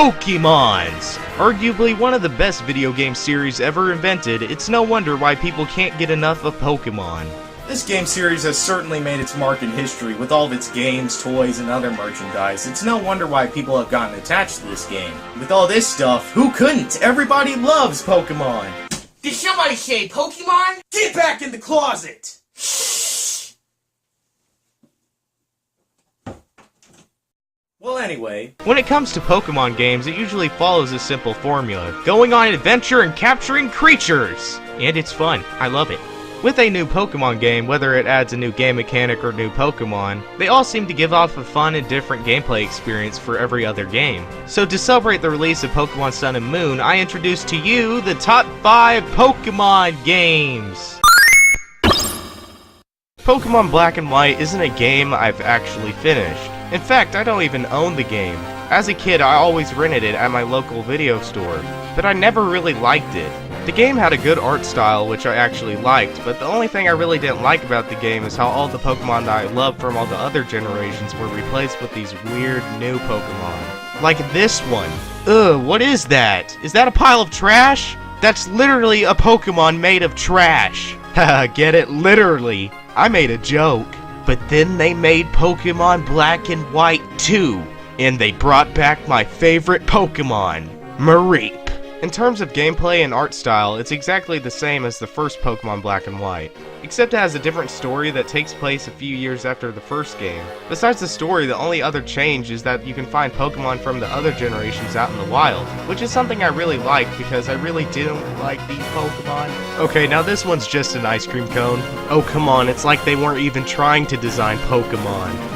Pokémons! Arguably one of the best video game series ever invented, it's no wonder why people can't get enough of Pokémon. This game series has certainly made its mark in history with all of its games, toys, and other merchandise. It's no wonder why people have gotten attached to this game. With all this stuff, who couldn't? Everybody loves Pokémon! Did somebody say Pokemon? Get back in the closet! Well, anyway, when it comes to Pokemon games, it usually follows a simple formula: going on an adventure and capturing creatures! And it's fun. I love it. With a new Pokemon game, whether it adds a new game mechanic or new Pokemon, they all seem to give off a fun and different gameplay experience for every other game. So to celebrate the release of Pokemon Sun and Moon, I introduce to you the top 5 Pokemon games! Pokemon Black and White isn't a game I've actually finished. In fact, I don't even own the game. As a kid, I always rented it at my local video store, but I never really liked it. The game had a good art style, which I actually liked, but the only thing I really didn't like about the game is how all the Pokemon that I loved from all the other generations were replaced with these weird new Pokemon. Like this one. Ugh, what is that? Is that a pile of trash? That's literally a Pokemon made of trash. Haha, get it? Literally. I made a joke. But then they made Pokemon Black and White 2, and they brought back my favorite Pokemon, Mareep. In terms of gameplay and art style, it's exactly the same as the first Pokemon Black and White, except it has a different story that takes place a few years after the first game. Besides the story, the only other change is that you can find Pokemon from the other generations out in the wild, which is something I really like because I really didn't like these Pokemon. Okay, now this one's just an ice cream cone. Oh come on, it's like they weren't even trying to design Pokemon.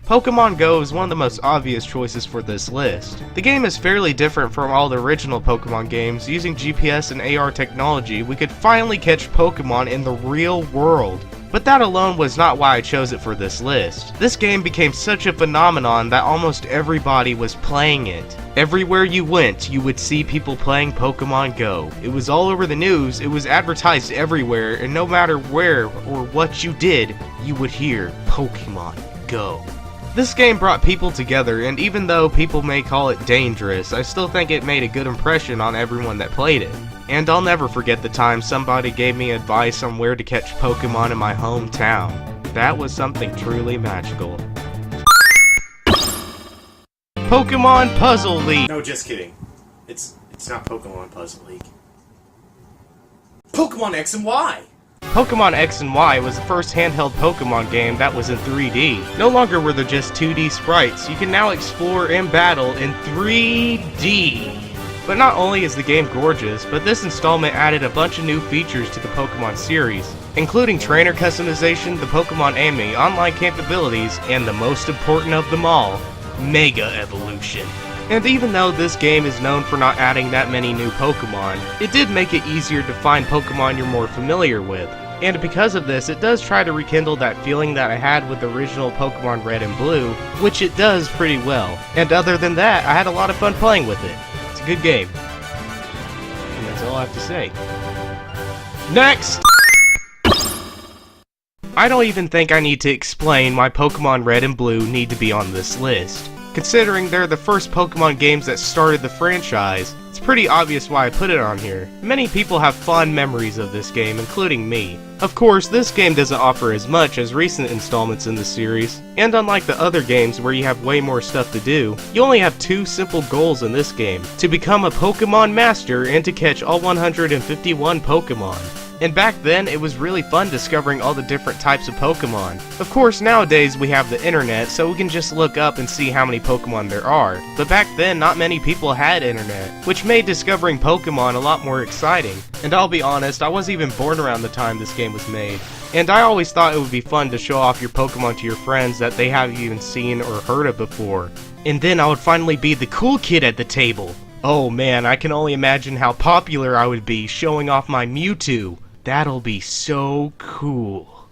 Pokemon Go is one of the most obvious choices for this list. The game is fairly different from all the original Pokemon games. Using GPS and AR technology, we could finally catch Pokemon in the real world. But that alone was not why I chose it for this list. This game became such a phenomenon that almost everybody was playing it. Everywhere you went, you would see people playing Pokemon Go. It was all over the news, it was advertised everywhere, and no matter where or what you did, you would hear Pokemon Go. This game brought people together, and even though people may call it dangerous, I still think it made a good impression on everyone that played it. And I'll never forget the time somebody gave me advice on where to catch Pokemon in my hometown. That was something truly magical. Pokemon Puzzle League! No, just kidding. It's not Pokemon Puzzle League. Pokemon X and Y! Pokemon X and Y was the first handheld Pokemon game that was in 3D. No longer were there just 2D sprites, you can now explore and battle in 3D. But not only is the game gorgeous, but this installment added a bunch of new features to the Pokemon series, including trainer customization, the Pokemon Anime, online capabilities, and the most important of them all, Mega Evolution. And even though this game is known for not adding that many new Pokemon, it did make it easier to find Pokemon you're more familiar with. And because of this, it does try to rekindle that feeling that I had with the original Pokemon Red and Blue, which it does pretty well. And other than that, I had a lot of fun playing with it. It's a good game. And that's all I have to say. Next! I don't even think I need to explain why Pokemon Red and Blue need to be on this list. Considering they're the first Pokemon games that started the franchise, it's pretty obvious why I put it on here. Many people have fond memories of this game, including me. Of course, this game doesn't offer as much as recent installments in the series, and unlike the other games where you have way more stuff to do, you only have 2 simple goals in this game: to become a Pokemon Master and to catch all 151 Pokemon. And back then, it was really fun discovering all the different types of Pokemon. Of course, nowadays we have the internet, so we can just look up and see how many Pokemon there are. But back then, not many people had internet, which made discovering Pokemon a lot more exciting. And I'll be honest, I wasn't even born around the time this game was made. And I always thought it would be fun to show off your Pokemon to your friends that they haven't even seen or heard of before. And then I would finally be the cool kid at the table. Oh man, I can only imagine how popular I would be showing off my Mewtwo. That'll be so cool.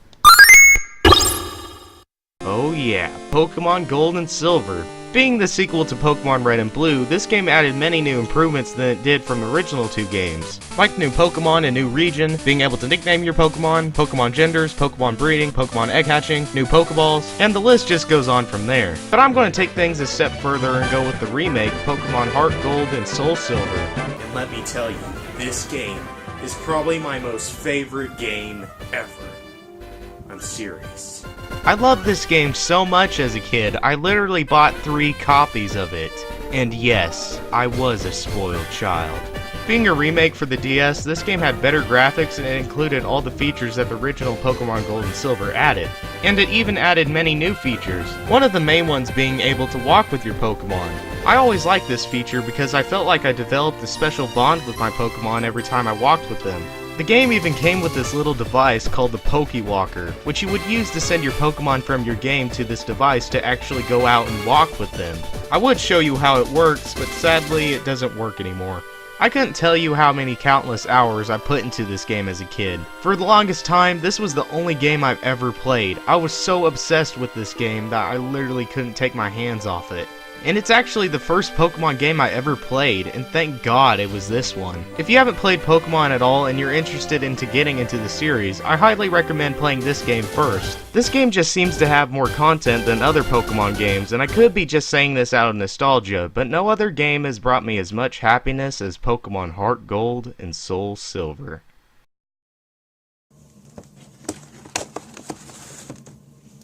Oh yeah, Pokemon Gold and Silver. Being the sequel to Pokemon Red and Blue, this game added many new improvements than it did from the original two games. Like new Pokemon, a new region, being able to nickname your Pokemon, Pokemon genders, Pokemon breeding, Pokemon egg hatching, new Pokeballs, and the list just goes on from there. But I'm going to take things a step further and go with the remake, Pokemon Heart Gold and Soul Silver. And let me tell you, this game is probably my most favorite game ever. I'm serious. I loved this game so much as a kid, I literally bought 3 copies of it. And yes, I was a spoiled child. Being a remake for the DS, this game had better graphics and it included all the features that the original Pokemon Gold and Silver added. And it even added many new features, one of the main ones being able to walk with your Pokemon. I always liked this feature because I felt like I developed a special bond with my Pokemon every time I walked with them. The game even came with this little device called the Pokewalker, which you would use to send your Pokemon from your game to this device to actually go out and walk with them. I would show you how it works, but sadly it doesn't work anymore. I couldn't tell you how many countless hours I put into this game as a kid. For the longest time, this was the only game I've ever played. I was so obsessed with this game that I literally couldn't take my hands off it. And it's actually the first Pokemon game I ever played, and thank God it was this one. If you haven't played Pokemon at all and you're interested into getting into the series, I highly recommend playing this game first. This game just seems to have more content than other Pokemon games, and I could be just saying this out of nostalgia, but no other game has brought me as much happiness as Pokemon Heart Gold and Soul Silver.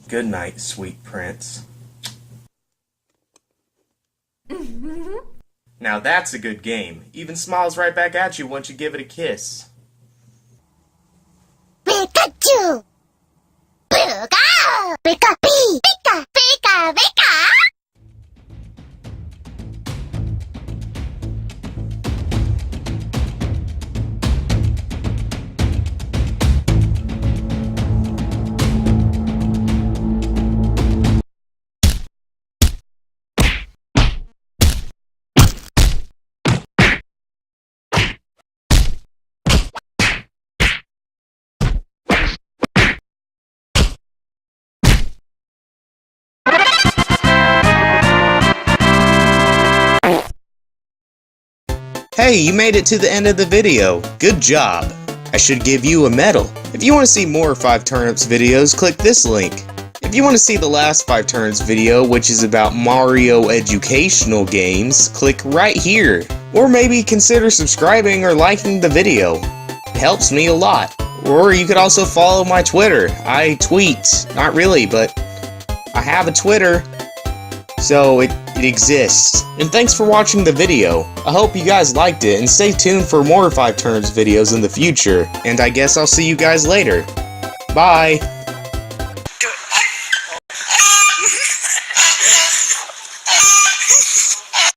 Good night, sweet prince. Now that's a good game. Even smiles right back at you once you give it a kiss. Pikachu! Pika! Pika! Pika! Pika! Pika! Hey, you made it to the end of the video. Good job. I should give you a medal. If you want to see more Five Turnips videos, click this link. If you want to see the last Five Turnips video, which is about Mario educational games, click right here. Or maybe consider subscribing or liking the video. It helps me a lot. Or you could also follow my Twitter. I tweet. Not really, but I have a Twitter. So it exists. And thanks for watching the video. I hope you guys liked it, and stay tuned for more Five Turnips videos in the future. And I guess I'll see you guys later. Bye!